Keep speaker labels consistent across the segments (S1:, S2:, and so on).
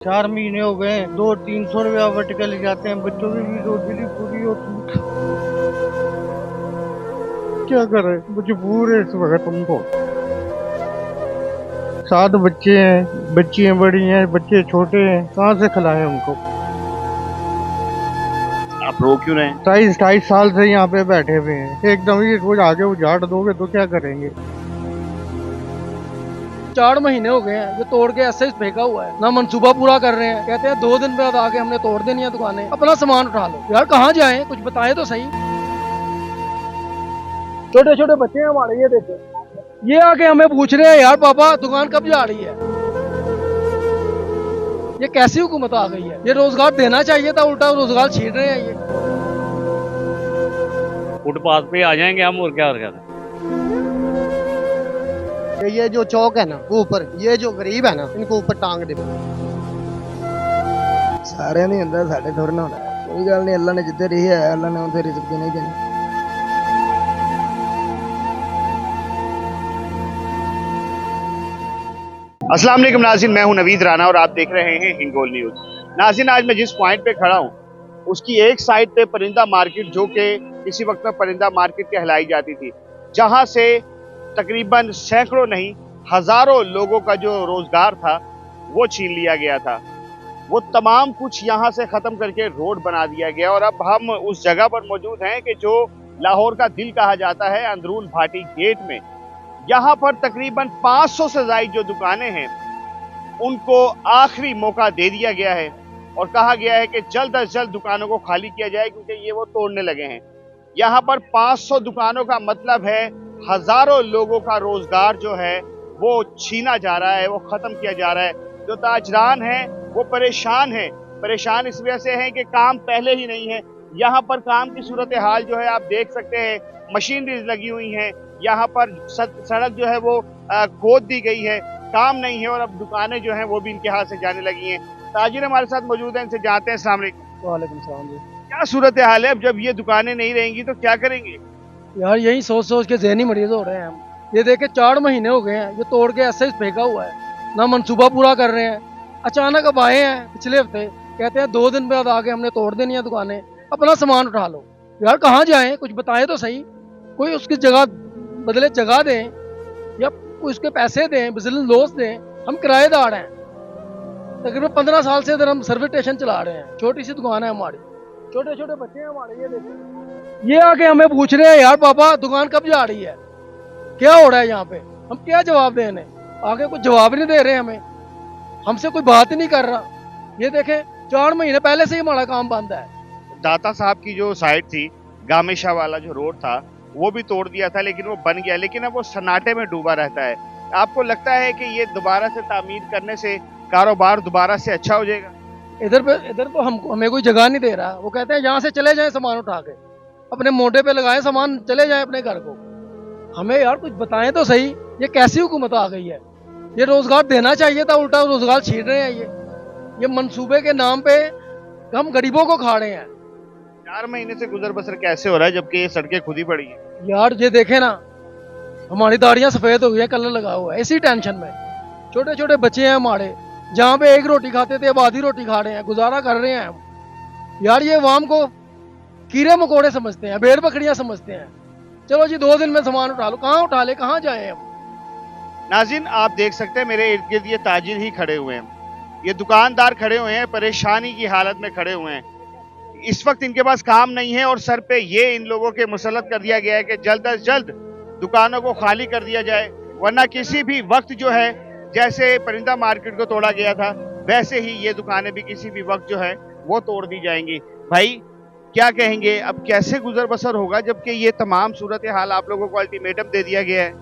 S1: 4 महीने हो गए, 200-300 रुपया बट ले जाते हैं, बच्चों की भी रोटी नहीं पूरी होती। क्या करे, मजबूर है इस वक्त तुमको। 7 बच्चे हैं, बच्चियां बड़ी हैं, बच्चे छोटे हैं, कहाँ से खिलाएं उनको।
S2: आप रो क्यों रहे हैं?
S1: 22-28 साल से यहाँ पे बैठे हुए हैं, एकदम ये रोज आगे उजाड़ दोगे तो क्या करेंगे।
S3: 4 महीने हो गए हैं, ये तोड़ के ऐसे ही फेंका हुआ है, ना मंसूबा पूरा कर रहे हैं। कहते हैं 2 दिन बाद आके हमने तोड़ देनी है दुकानें, अपना सामान उठा लो। यार कहाँ जाएं, कुछ बताएं तो सही। छोटे छोटे बच्चे हैं हमारे, ये देखो, ये आके हमें पूछ रहे हैं यार पापा दुकान कब जा रही है। ये कैसी हुकूमत आ गई है, ये रोजगार देना चाहिए था, उल्टा रोजगार छीन रहे हैं ये।
S2: फुटपाथ पे आ जाएंगे हम, और क्या करें।
S4: ये जो चौक है ना वो ऊपर, ये जो गरीब है ना इनको ऊपर टांग दे।
S5: सारे नहीं ਹੁੰਦਾ ਸਾਡੇ ਥੋੜਾ ਨਾ ਹੁੰਦਾ। ਕੋਈ ਗੱਲ ਨਹੀਂ, ਅੱਲਾ ਨੇ ਜਿੱਥੇ ਰਹੀ ਹੈ ਅੱਲਾ ਨੇ ਉੱਥੇ ਰਿਜ਼ਕ ਦੇਣਾ ਹੀ ਦੇਣਾ।
S2: अस्सलाम वालेकुम नाज़रीन, मैं हूं नवीद राना और आप देख रहे हैं हिंगोल न्यूज़। नाज़रीन, आज मैं जिस पॉइंट पे खड़ा हूं उसकी एक साइड पे परिंदा मार्केट, जो कि किसी वक्त में परिंदा मार्केट कहलाई जाती थी, जहां से तकरीबन सैकड़ों नहीं हजारों लोगों का जो रोजगार था वो छीन लिया गया था। वो तमाम कुछ यहाँ से ख़त्म करके रोड बना दिया गया और अब हम उस जगह पर मौजूद हैं कि जो लाहौर का दिल कहा जाता है, अंदरून भाटी गेट में। यहाँ पर तकरीबन 500 से ज़ायद जो दुकानें हैं उनको आखिरी मौका दे दिया गया है और कहा गया है कि जल्द अज जल्द दुकानों को खाली किया जाए, क्योंकि ये वो तोड़ने लगे हैं। यहाँ पर 500 दुकानों का मतलब है हजारों लोगों का रोजगार जो है वो छीना जा रहा है, वो खत्म किया जा रहा है। जो ताजरान हैं वो परेशान हैं, परेशान इस वजह से हैं कि काम पहले ही नहीं है। यहाँ पर काम की सूरत हाल जो है आप देख सकते हैं, मशीनरीज लगी हुई हैं, यहाँ पर सड़क जो है वो खोद दी गई है, काम नहीं है और अब दुकानें जो हैं वो भी इनके हाथ से जाने लगी हैं। ताजिर हमारे साथ मौजूद हैं, इनसे जानते हैं। अस्सलाम वालेकुम।
S3: वालेकुम सलाम जी।
S2: क्या सूरत हाल है, अब जब ये दुकानें नहीं रहेंगी तो क्या करेंगे?
S3: यार यही सोच सोच के ज़हनी मरीज हो रहे हैं हम। ये देखे 4 महीने हो गए हैं, ये तोड़ के ऐसे ही फेंका हुआ है, ना मंसूबा पूरा कर रहे हैं। अचानक अब आए हैं पिछले हफ्ते, कहते हैं 2 दिन बाद आके हमने तोड़ देनी है दुकानें, अपना सामान उठा लो। यार कहाँ जाएं, कुछ बताएं तो सही। कोई उसकी जगह बदले जगह दें या कोई उसके पैसे दें, बिजनेस लॉस दें। हम किराएदार हैं, तकरीबन 15 साल से इधर हम सर्विस स्टेशन चला रहे हैं, छोटी सी दुकान है हमारी, छोटे छोटे बच्चे हैं हमारे, ये देखो, ये आके हमें पूछ रहे हैं यार पापा दुकान कब जा रही है, क्या हो रहा है यहाँ पे। हम क्या जवाब दें इन्हें, आगे कुछ जवाब नहीं दे रहे हमें, हमसे कोई बात ही नहीं कर रहा। ये देखें 4 महीने पहले से ही हमारा काम बंद है।
S2: दाता साहब की जो साइड थी, गामेशा वाला जो रोड था, वो भी तोड़ दिया था, लेकिन वो बन गया, लेकिन अब वो सन्नाटे में डूबा रहता है। आपको लगता है कि ये दोबारा से तामीर करने से कारोबार दोबारा से अच्छा हो जाएगा?
S3: इधर तो हमें कोई जगह नहीं दे रहा। वो कहते हैं यहाँ से चले जाएं, सामान उठा के अपने मोढे पे लगाएं, सामान चले जाएं अपने घर को। हमें यार कुछ बताएं तो सही, ये कैसी हुकूमत आ गई है। ये रोजगार देना चाहिए था, उल्टा रोजगार छीन रहे हैं ये मंसूबे के नाम पे हम गरीबों को खा रहे हैं।
S2: 4 महीने से गुजर बसर कैसे हो रहा है जबकि ये सड़कें खुद ही पड़ी हैं?
S3: यार ये देखे ना, हमारी दाढ़ियां सफेद हो गई है, कलर लगा हुआ है, इसी टेंशन में। छोटे छोटे बच्चे हैं हमारे, जहाँ पे एक रोटी खाते थे अब आधी रोटी खा रहे हैं, गुजारा कर रहे हैं हम। यार ये अवाम को कीड़े मकोड़े समझते हैं, भेड़ बकरियां समझते हैं। चलो जी 2 दिन में सामान उठा लो, कहाँ उठा ले, कहाँ जाए हम।
S2: नाज़रीन, आप देख सकते हैं मेरे इर्द गिर्द ये ताजिर ही खड़े हुए हैं, ये दुकानदार खड़े हुए हैं, परेशानी की हालत में खड़े हुए हैं। इस वक्त इनके पास काम नहीं है और सर पे ये इन लोगों के मुसल्लत कर दिया गया है कि जल्द अज जल्द दुकानों को खाली कर दिया जाए, वरना किसी भी वक्त जो है, जैसे परिंदा मार्केट को तोड़ा गया था वैसे ही ये दुकानें भी किसी भी वक्त जो है वो तोड़ दी जाएंगी। भाई क्या कहेंगे, अब कैसे गुजर बसर होगा जबकि ये तमाम सूरत हाल आप लोगों को अल्टीमेटम दे दिया गया है?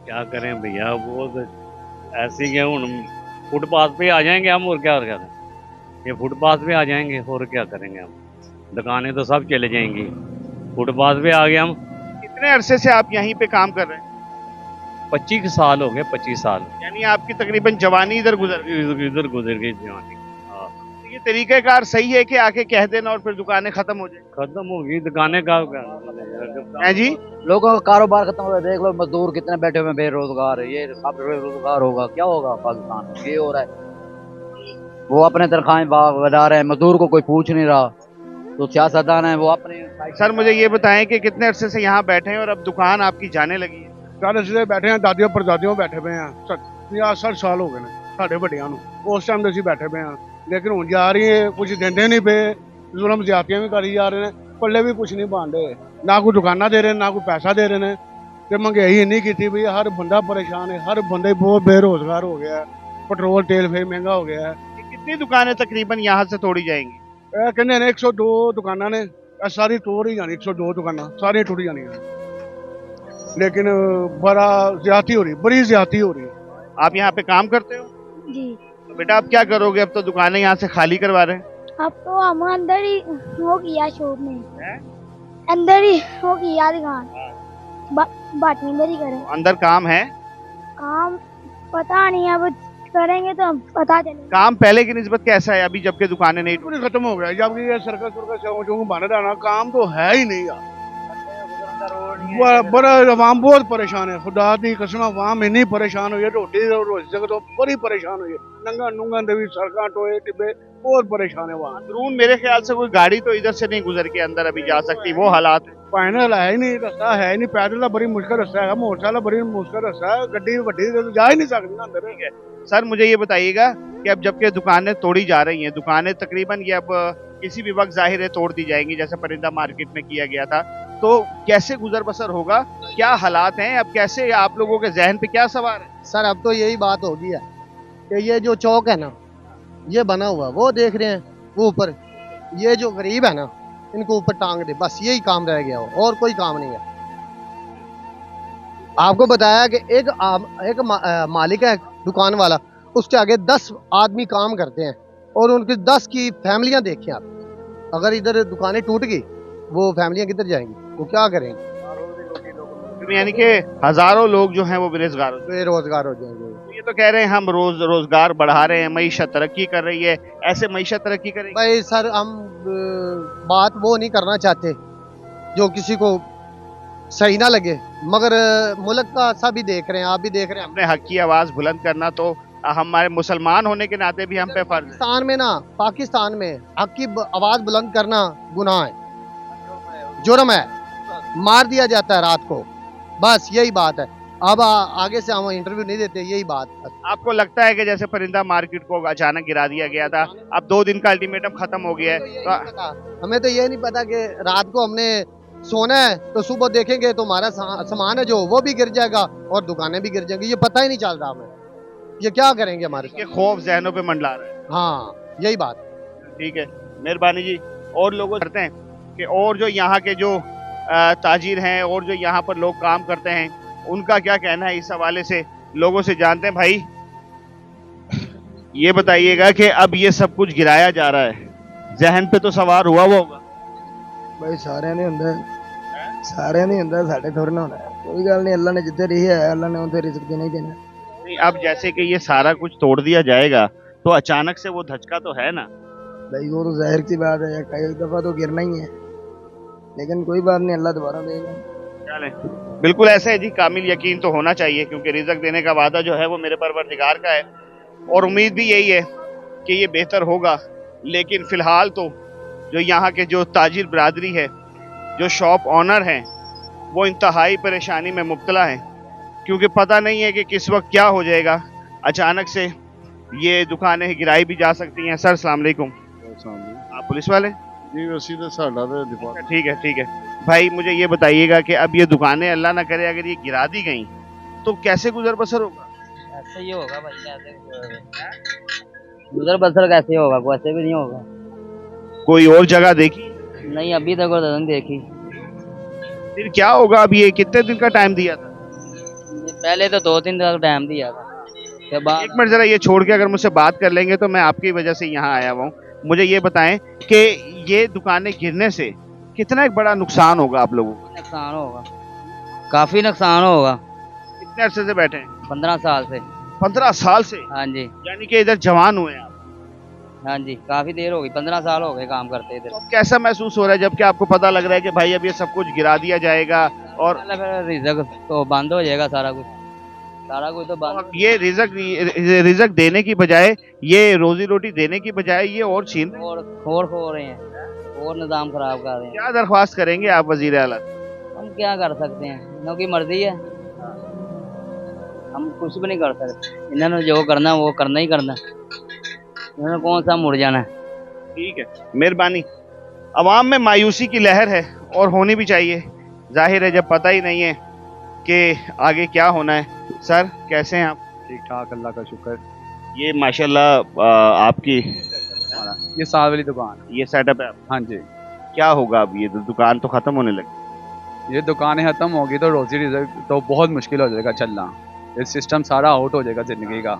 S6: क्या करें भैया, वो तो ऐसे ही है। फुटपाथ पे आ जाएंगे हम, और क्या करें। ये फुटपाथ पे आ जाएंगे और क्या करेंगे हम, दुकानें तो सब चले जाएंगी। फुटपाथ पे आ गए हम।
S2: कितने अरसे से आप यहीं पे काम कर रहे हैं?
S6: 25 साल हो गए, 25 साल
S2: यानी आपकी तकरीबन जवानी इधर गुजर गई।
S6: इधर गुजर गई जवानी। हाँ,
S2: तो ये तरीक़ाकार सही है कि आके कह देना और फिर दुकानें खत्म हो जाए?
S6: खत्म हो गई दुकानें का।
S2: है जी,
S5: लोगों का कारोबार खत्म हो गया। देख लो मजदूर कितने बैठे हुए हैं बेरोजगार, ये सब बेरोजगार होगा क्या होगा पाकिस्तान में, ये हो रहा है।
S7: वो अपने तनख्वाहें बढ़ा रहे हैं, मजदूर को कोई पूछ नहीं रहा। तो सियासतदान है वो अपने।
S2: सर मुझे ये बताएं कि कितने अरसे से यहाँ बैठे हैं और अब दुकान आपकी जाने लगी है?
S8: सारे से बैठे हैं, दादियों परदादियों बैठे हुए हैं, 50-60 साल हो गए ने साढ़े ਵੱਡਿਆਂ ਨੂੰ। ਉਸ ਟਾਈਮ ਦੇ ਅਸੀਂ ਬੈਠੇ ਪਏ ਹਾਂ, ਲੇਕਿਨ ਹੁਣ ਜਾ ਰਹੀ ਹੈ, ਕੁਝ ਦਿੰਦੇ ਨਹੀਂ ਪਏ, ਜ਼ੁਲਮ ਜ਼ਿਆਦਤੀਆਂ ਵੀ ਕਰੀ ਜਾ ਰਹੇ ਨੇ, ਪੱਲੇ ਵੀ ਕੁਝ ਨਹੀਂ ਪਾਉਂਦੇ, ਨਾ ਕੋਈ ਦੁਕਾਨਾਂ ਦੇ ਰਹੇ ਨਾ ਕੋਈ ਪੈਸਾ ਦੇ ਰਹੇ ਨੇ, ਤੇ ਮਹਿੰਗਾਈ ਇੰਨੀ ਕੀਤੀ ਵੀ ਹਰ ਬੰਦਾ ਪਰੇਸ਼ਾਨ ਹੈ, ਹਰ ਬੰਦਾ ਹੀ ਬਹੁਤ ਬੇਰੋਜ਼ਗਾਰ ਹੋ ਗਿਆ ਹੈ, ਪੈਟਰੋਲ ਤੇਲ ਫੇਰ ਮਹਿੰਗਾ ਹੋ ਗਿਆ ਹੈ।
S2: ये कितनी दुकानें तकरीबन यहाँ से तोड़ी जाएंगी?
S8: ਇਹ ਕਹਿੰਦੇ ਨੇ 102 ਦੁਕਾਨਾਂ ਨੇ, ਇਹ ਸਾਰੀ ਤੋੜ ਹੀ ਜਾਣੀ, 102 ਦੁਕਾਨਾਂ ਸਾਰੀਆਂ ਟੁੱਟ ਜਾਣੀਆਂ, लेकिन बड़ा ज्यादती हो रही, बड़ी ज्यादती हो रही है।
S2: आप यहाँ पे काम करते हो?
S9: जी।
S2: तो बेटा अब क्या करोगे? अब तो दुकानें यहाँ से खाली करवा रहे हैं।
S9: अब तो हम अंदर ही हो गया शॉप में, अंदर ही हो गया दुकान, बाकी अंदर ही करें।
S2: अंदर काम है?
S9: काम पता नहीं, अब करेंगे तो हम पता चलेगा।
S2: काम पहले की निस्बत कैसा है अभी जबकि दुकानें नहीं
S8: पूरी खत्म हो गया, जबकि ये सर्कस बन रहा ना, काम तो है ही नहीं यार। बड़ा आवाम बहुत परेशान है, खुदा दी कसम आवाम इन्नी परेशान हुई है, रोटी रोजी तो बड़ी परेशान हुई है, नंगा नुंगा भी सड़क टोए टिब्बे बहुत परेशान है वहाँ।
S2: अंदरून मेरे ख्याल से कोई गाड़ी तो इधर से नहीं गुजर के अंदर अभी जा सकती, वो हालात है।
S8: फाइनल है ही नहीं, रास्ता है ही नहीं, पैदल का बड़ी मुश्किल रास्ता है, मोटरसाइकिल बड़ी मुश्किल रास्ता है, गड्डी वड्डी तो जा ही नहीं सकती ना अंदर।
S2: सर मुझे ये बताइएगा कि अब जबकि दुकानें तोड़ी जा रही हैं, दुकानें तकरीबन ये अब किसी भी वक्त जाहिर है तोड़ दी जाएंगी, जैसे परिंदा मार्केट में किया गया था, तो कैसे गुजर बसर होगा? क्या हालात हैं अब? कैसे आप लोगों के जहन पे क्या सवार है?
S4: सर अब तो यही बात होगी है कि ये जो चौक है ना, ये बना हुआ, वो देख रहे हैं वो ऊपर, ये जो गरीब है ना, इनको ऊपर टांग दे, बस यही काम रह गया हो, और कोई काम नहीं है। आपको बताया कि एक मालिक है दुकान वाला, उसके आगे 10 आदमी काम करते हैं, और उनकी 10 की फैमिलियां देखें आप। अगर इधर दुकानें टूट गई, वो फैमिलियां किधर जाएंगी, वो क्या करेंगे?
S2: यानी कि हजारों लोग जो हैं वो बेरोजगार हो जाएंगे।
S4: बेरोजगार हो जाएंगे।
S2: ये तो कह रहे हैं हम रोजगार बढ़ा रहे हैं, मईशत तरक्की कर रही है, ऐसे मईशत तरक्की करेगी?
S4: भाई सर हम बात वो नहीं करना चाहते जो किसी को सही ना लगे, मगर मुल्क का सभी देख रहे हैं, आप भी देख रहे हैं।
S2: अपने हक की आवाज बुलंद करना तो हमारे मुसलमान होने के नाते भी हम पे फर्ज है।
S4: पाकिस्तान में ना, पाकिस्तान में हक की आवाज बुलंद करना गुनाह है, जुर्म है, मार दिया जाता है रात को, बस यही बात है। अब आगे से हम इंटरव्यू नहीं देते, यही बात।
S2: आपको लगता है कि जैसे परिंदा मार्केट को अचानक गिरा दिया गया था, अब 2 दिन का अल्टीमेटम खत्म हो गया है, तो
S4: हमें तो ये नहीं पता कि रात को हमने सोना है तो सुबह देखेंगे तो हमारा सामान है जो वो भी गिर जाएगा और दुकानें भी गिर जाएंगी, ये पता ही नहीं चल रहा हमें, ये क्या करेंगे हमारे
S2: ये खौफ जहनों पे मंडला रहा है।
S4: हाँ यही बात।
S2: ठीक है, मेहरबानी जी। और लोगों करते हैं कि और जो यहाँ के जो ताजिर हैं और जो यहाँ पर लोग काम करते हैं, उनका क्या कहना है इस हवाले से, लोगों से जानते हैं। भाई ये बताइएगा कि अब ये सब कुछ गिराया जा रहा है, जहन पे तो सवार हुआ होगा?
S5: भाई सारे नहीं ਹੁੰਦਾ, सारे नहीं ਹੁੰਦਾ, साढ़े थोड़ा ना होना है। कोई गल नहीं, अल्लाह ने जिधर रही है, अल्लाह ने उधर रिज़्क देना ही देना।
S2: नहीं, अब जैसे कि ये सारा कुछ तोड़ दिया जाएगा तो अचानक से वो धचका तो है ना?
S5: भाई वो तो जाहिर सी बात है, एक दफा तो गिरना ही है, लेकिन कोई बात नहीं, अल्लाह दोबारा देगा।
S2: चलें, बिल्कुल ऐसे है जी, कामिल यकीन तो होना चाहिए, क्योंकि रिज़्क देने का वादा जो है वो मेरे परवरदिगार का है, और उम्मीद भी यही है कि ये बेहतर होगा। लेकिन फ़िलहाल तो जो यहाँ के जो ताजिर बरादरी है, जो शॉप ऑनर हैं, वो इंतहाई परेशानी में मुब्तला हैं, क्योंकि पता नहीं है कि किस वक्त क्या हो जाएगा। अचानक से ये दुकानें गिराई भी जा सकती हैं। सर अस्सलाम वालेकुम। आप पुलिस वाले?
S8: जी वैसे तो साडा तो डिपार्टमेंट।
S2: ठीक है ठीक है भाई, मुझे ये बताइएगा कि अब ये दुकानें अल्लाह ना करे अगर ये गिरा दी गई तो कैसे गुजर बसर होगा?
S10: ऐसे ही होगा भाई, कैसे गुजर बसर कैसे होगा, वैसे भी नहीं होगा।
S2: कोई और जगह देखी?
S10: नहीं अभी तक तो नहीं देखी।
S2: फिर क्या होगा? अब ये कितने दिन का टाइम दिया था?
S10: पहले तो 2 दिन तक टाइम दिया था, के बाद
S2: एक मिनट जरा ये छोड़ के अगर मुझसे बात कर लेंगे तो मैं आपकी वजह से यहाँ आया हुआ हूँ। मुझे ये बताएं कि ये दुकानें गिरने से कितना एक बड़ा नुकसान होगा आप लोगों को?
S10: नुकसान होगा, काफी नुकसान होगा।
S2: कितने अरसे से बैठे हैं?
S10: 15 साल से।
S2: 15 साल से?
S10: हाँ जी।
S2: यानी कि इधर जवान हुए हैं आप?
S10: हाँ जी, काफी देर हो गई, 15 साल हो गए काम करते इधर।
S2: तो कैसा महसूस हो रहा है जबकि आपको पता लग रहा है कि भाई अब ये सब कुछ गिरा दिया जाएगा और
S10: रिज़्क तो बंद हो जाएगा सारा कुछ? सारा कुछ तो बंद।
S2: और ये रिजक देने की बजाय, ये रोजी रोटी देने की बजाय ये और छीन रहे हैं।
S10: और खोर खो रहे हैं और निज़ाम खराब कर रहे हैं।
S2: क्या दरख्वास्त करेंगे आप वजीर आला?
S10: हम क्या कर सकते हैं, इनकी मर्जी है, हम कुछ भी नहीं कर सकते। इन्होंने जो करना है वो करना ही करना है, इन्होंने कौन सा मुड़ जाना है।
S2: ठीक है, मेहरबानी। अवाम में मायूसी की लहर है और होनी भी चाहिए। जाहिर है जब पता ही नहीं है कि आगे क्या होना है। सर कैसे हैं आप?
S11: ठीक ठाक, अल्लाह का शुक्र।
S2: ये माशाल्लाह आपकी
S11: ये साल वाली दुकान।
S2: ये सेटअप है।
S11: हाँ जी,
S2: क्या होगा अब? ये दुकान तो खत्म होने लगी।
S11: ये दुकानें ख़त्म होगी तो रोजी रिजक तो बहुत मुश्किल हो जाएगा चलना। ये सिस्टम सारा आउट हो जाएगा ज़िंदगी का।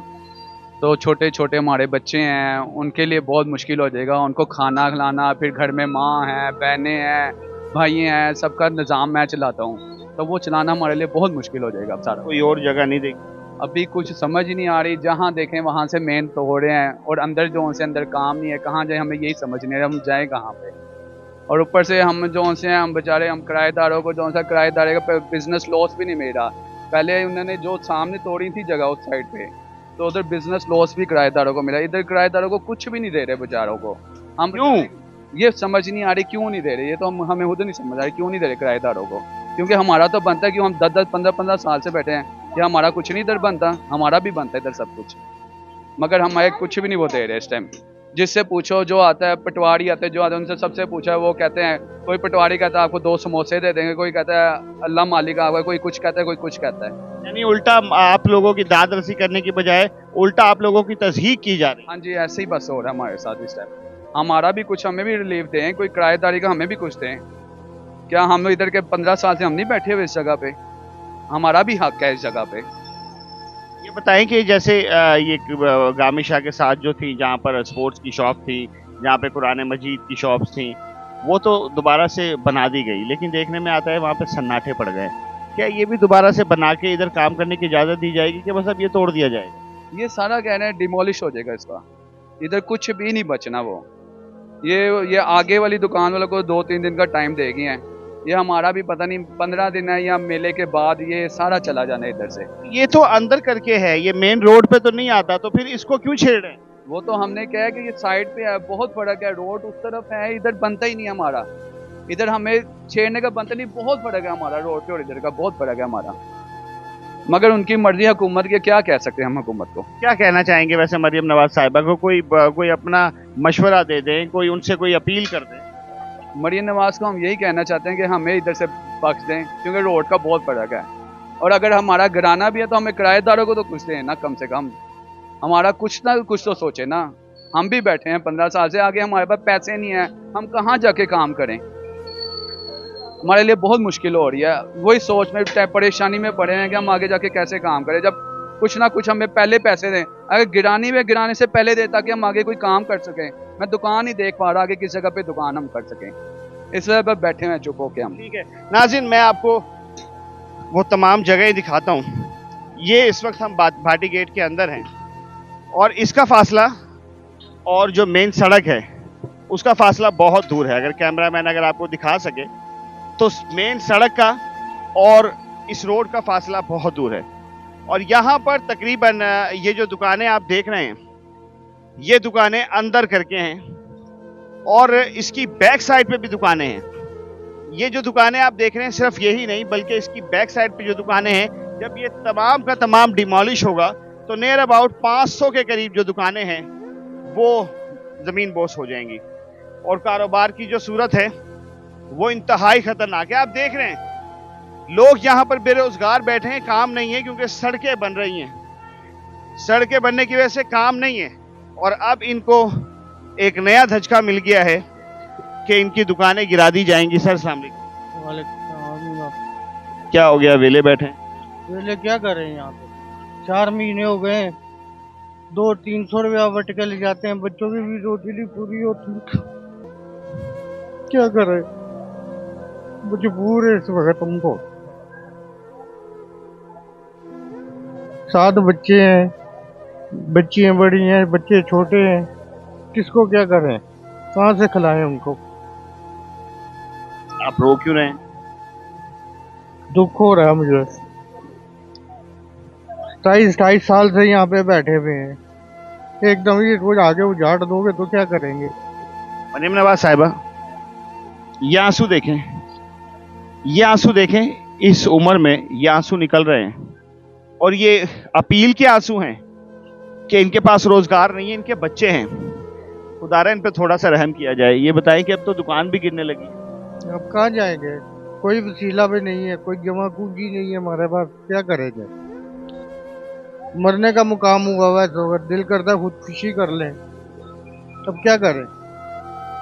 S11: तो छोटे छोटे हमारे बच्चे हैं, उनके लिए बहुत मुश्किल हो जाएगा। उनको खाना खिलाना, फिर घर में माँ हैं, बहनें हैं, भाई हैं, सबका निज़ाम मैं चलाता हूँ, तो वो चलाना हमारे लिए बहुत मुश्किल हो जाएगा अब सारा।
S2: कोई और जगह नहीं देखी?
S11: अभी कुछ समझ ही नहीं आ रही। जहाँ देखें वहाँ से मेन तोड़ रहे हैं और अंदर जो से अंदर काम नहीं है। कहाँ जाए हमें यही समझ नहीं आ रहा, हम जाए कहाँ पे। और ऊपर से हम जो से हम बेचारे, हम किराएदारों को जो सा किराएदारे का बिजनेस लॉस भी नहीं मिल रहा। पहले उन्होंने जो सामने तोड़ी थी जगह उस साइड पे, तो उधर बिजनेस लॉस भी किराएदारों को मिला। इधर किराएदारों को कुछ भी नहीं दे रहे बेचारों को। हम
S2: क्यों?
S11: ये समझ नहीं आ रही क्यों नहीं दे रहे। ये तो हमें खुद नहीं समझ आ रही क्यों नहीं दे रहे किराएदारों को। क्योंकि हमारा तो बनता है, क्यों हम 10-10, 15-15 साल से बैठे हैं, कि हमारा कुछ नहीं इधर बनता। हमारा भी बनता है इधर सब कुछ, मगर हमारे कुछ भी नहीं वो दे रहे इस टाइम। जिससे पूछो, जो आता है पटवारी आते हैं, जो आते हैं उनसे सबसे पूछा है, वो कहते हैं, कोई पटवारी कहता है आपको 2 समोसे दे देंगे, कोई कहता है अल्लाह मालिक आपका, कोई कुछ कहता है, कोई कुछ कहता है।
S2: यानी उल्टा आप लोगों की दाद रसी करने की बजाय उल्टा आप लोगों की तस्हीक की जा रही है।
S11: हाँ जी, ऐसे ही बस हो रहा है हमारे साथ इस टाइम। हमारा भी कुछ, हमें भी रिलीफ दें, कोई किराएदारी का हमें भी कुछ दें। क्या हम इधर के 15 साल से हम नहीं बैठे हुए इस जगह पे? हमारा भी हक है इस जगह पे।
S2: ये बताएं कि जैसे ये गामी शाह के साथ जो थी, जहाँ पर स्पोर्ट्स की शॉप थी, जहाँ पे कुरान मजीद की शॉप्स थी, वो तो दोबारा से बना दी गई, लेकिन देखने में आता है वहाँ पे सन्नाटे पड़ गए। क्या ये भी दोबारा से बना के इधर काम करने की इजाज़त दी जाएगी कि बस अब ये तोड़ दिया जाएगा?
S11: ये सारा कह रहे हैं डिमोलिश हो जाएगा इसका, इधर कुछ भी नहीं बचना। वो ये आगे वाली दुकान वालों को 2-3 दिन का टाइम देगी हैं। ये हमारा भी पता नहीं 15 दिन है या मेले के बाद ये सारा चला जाना है इधर से।
S2: ये तो अंदर करके है, ये मेन रोड पे तो नहीं आता, तो फिर इसको क्यों छेड़ रहे हैं?
S11: वो तो हमने कहा है कि ये साइड पे है, बहुत फर्क है। रोड उस तरफ है, इधर बनता ही नहीं हमारा। इधर हमें छेड़ने का बनता नहीं, बहुत फर्क है हमारा रोड पे और इधर का, बहुत फर्क है हमारा। मगर उनकी मर्जी हुकूमत की, क्या कह सकते हैं हम हुकूमत को।
S2: क्या कहना चाहेंगे वैसे मरियम नवाज साहिबा को? कोई अपना मशवरा दे दें, कोई उनसे कोई अपील कर दें।
S11: मरियम नवाज को हम यही कहना चाहते हैं कि हमें इधर से बख्श दें, क्योंकि रोड का बहुत फर्क है। और अगर हमारा गिराना भी है तो हमें किराएदारों को तो कुछ दें ना, कम से कम हमारा कुछ ना कुछ तो सोचे ना। हम भी बैठे हैं 15 साल से, आगे हमारे पास पैसे नहीं है, हम कहाँ जाके काम करें? हमारे लिए बहुत मुश्किल हो रही है। वही सोच में परेशानी में पड़े हैं कि हम आगे जाके कैसे काम करें, जब कुछ ना कुछ हमें पहले पैसे दें। अगर गिराने से पहले दे, ताकि हम आगे कोई काम कर सकें। मैं दुकान ही देख पा रहा, आगे किस जगह पे दुकान हम कर सकें, इस वजह पर बैठे हैं चुप होके हम।
S2: ठीक है नाज़रीन, मैं आपको वो तमाम जगह दिखाता हूँ। ये इस वक्त हम भाटी गेट के अंदर हैं और इसका फासला और जो मेन सड़क है उसका फासला बहुत दूर है। अगर कैमरामैन अगर आपको दिखा सके तो मेन सड़क का और इस रोड का फासला बहुत दूर है। और यहाँ पर तकरीबन ये जो दुकानें आप देख रहे हैं, ये दुकानें अंदर करके हैं और इसकी बैक साइड पे भी दुकानें हैं। ये जो दुकानें आप देख रहे हैं सिर्फ यही नहीं, बल्कि इसकी बैक साइड पे जो दुकानें हैं, जब ये तमाम का तमाम डिमोलिश होगा तो नियर अबाउट 500 के करीब जो दुकानें हैं वो ज़मीन बोस हो जाएंगी। और कारोबार की जो सूरत है वो इंतहाई ख़तरनाक है। आप देख रहे हैं लोग यहाँ पर बेरोजगार बैठे हैं, काम नहीं है, क्योंकि सड़कें बन रही हैं। सड़कें बनने की वजह से काम नहीं है और अब इनको एक नया धचका मिल गया है कि इनकी दुकानें गिरा दी जाएंगी। सर अस्सलाम वालेकुम। क्या हो गया, वेले बैठे हैं?
S1: वेले क्या कर रहे हैं यहाँ पे? 4 महीने हो गए, 200-300 रुपया वर्टिकल जाते हैं, बच्चों की भी रोटी नहीं पूरी होती। क्या करें, मजबूर है इस वक्त हमको। 7 बच्चे हैं, बच्चियां बड़ी हैं, बच्चे छोटे हैं, किसको क्या करें, कहाँ से खिलाएं उनको?
S2: आप रो क्यों रहे हैं?
S1: दुख हो रहा है मुझे। 27 साल से यहाँ पे बैठे हुए हैं, एकदम ही रोज आगे उजाड़ दोगे तो क्या करेंगे।
S2: मरियम नवाज साहिबा, ये आंसू देखें, ये आंसू देखें, इस उम्र में ये आंसू निकल रहे हैं और ये अपील के आंसू हैं कि इनके पास रोजगार नहीं है, इनके बच्चे हैं। खुदारा इन पे थोड़ा सा रहम किया जाए। ये बताएं कि अब तो दुकान भी गिरने लगी है।
S1: अब कहाँ जाएंगे, कोई वसीला भी नहीं है, कोई जमा पूंजी नहीं है हमारे पास, क्या करेंगे। मरने का मुकाम हुआ हुआ है, तो अगर दिल करता है खुदकुशी कर लें, अब क्या करें,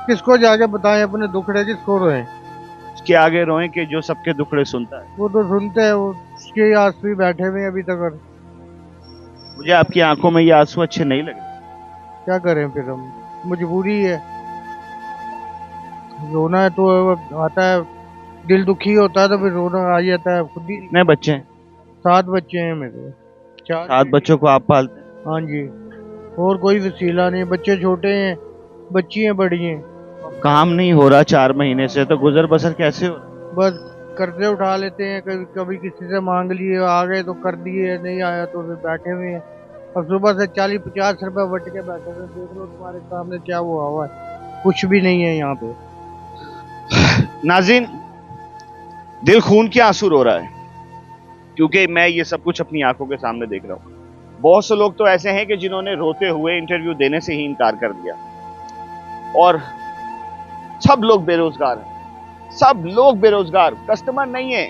S1: किसको जाके बताएं अपने दुखड़े, किसको रोएं।
S2: उसके आगे रोएं कि जो सबके दुखड़े सुनता है।
S1: वो तो सुनते हैं, वो उसके आंसू ही बैठे हुए हैं अभी तक। और
S2: मुझे आपकी आंखों में ये आंसू अच्छे नहीं लगे।
S1: क्या करें फिर, हम मजबूरी है, रोना है तो आता है, दिल दुखी होता है तो फिर रोना आ जाता है खुद ही।
S2: कितने बच्चे हैं?
S1: 7 बच्चे हैं मेरे, 4।
S2: 7 बच्चों को आप पालते हैं?
S1: हाँ जी, और कोई वसीला नहीं, बच्चे छोटे हैं, बच्चियां बड़ी हैं।
S2: काम नहीं हो रहा 4 महीने से, तो गुजर बसर कैसे हो रहा?
S1: बस कर्जे उठा लेते हैं, कभी कभी किसी से मांग लिए, आ गए तो कर दिए, नहीं आया तो फिर बैठे हुए हैं। और सुबह से 40-50 रुपए वट के बैठे हुए, देख लो तुम्हारे सामने क्या हुआ है, कुछ भी नहीं है यहाँ पे।
S2: नाज़रीन, दिल खून के आंसू रो रहा है, क्योंकि मैं ये सब कुछ अपनी आंखों के सामने देख रहा हूँ। बहुत से लोग तो ऐसे हैं कि जिन्होंने रोते हुए इंटरव्यू देने से ही इनकार कर दिया, और सब लोग बेरोजगार हैं, सब लोग बेरोजगार, कस्टमर नहीं है।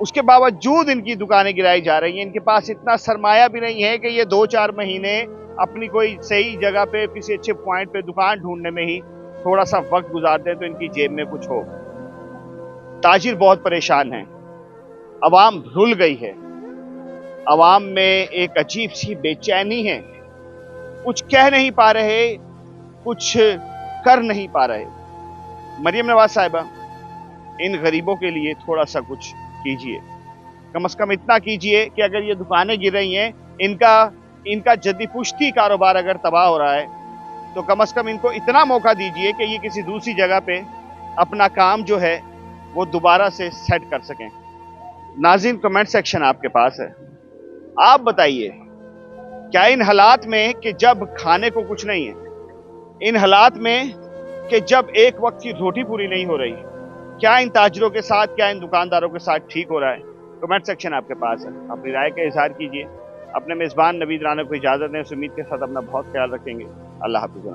S2: उसके बावजूद इनकी दुकानें गिराई जा रही हैं। इनके पास इतना सरमाया भी नहीं है कि ये 2-4 महीने अपनी कोई सही जगह पे, किसी अच्छे पॉइंट पे दुकान ढूंढने में ही थोड़ा सा वक्त गुजार दें तो इनकी जेब में कुछ हो। ताजिर बहुत परेशान हैं, अवाम रुल गई है, अवाम में एक अजीब सी बेचैनी है, कुछ कह नहीं पा रहे, कुछ कर नहीं पा रहे। मरियम नवाज साहिबा, इन गरीबों के लिए थोड़ा सा कुछ कीजिए, कम से कम इतना कीजिए कि अगर ये दुकानें गिर रही हैं, इनका जद्दी पुश्ती कारोबार अगर तबाह हो रहा है, तो कम से कम इनको इतना मौका दीजिए कि ये किसी दूसरी जगह पे अपना काम जो है वो दोबारा से सेट कर सकें। नाज़रीन, कमेंट सेक्शन आपके पास है, आप बताइए, क्या इन हालात में कि जब खाने को कुछ नहीं है, इन हालात में कि जब एक वक्त की रोटी पूरी नहीं हो रही, क्या इन ताजरों के साथ, क्या इन दुकानदारों के साथ ठीक हो रहा है? कमेंट सेक्शन आपके पास है, अपनी राय का इजहार कीजिए। अपने मेज़बान नवीद राना को इजाज़त दें, उस उम्मीद के साथ अपना बहुत ख्याल रखेंगे। अल्लाह हाफ़िज़।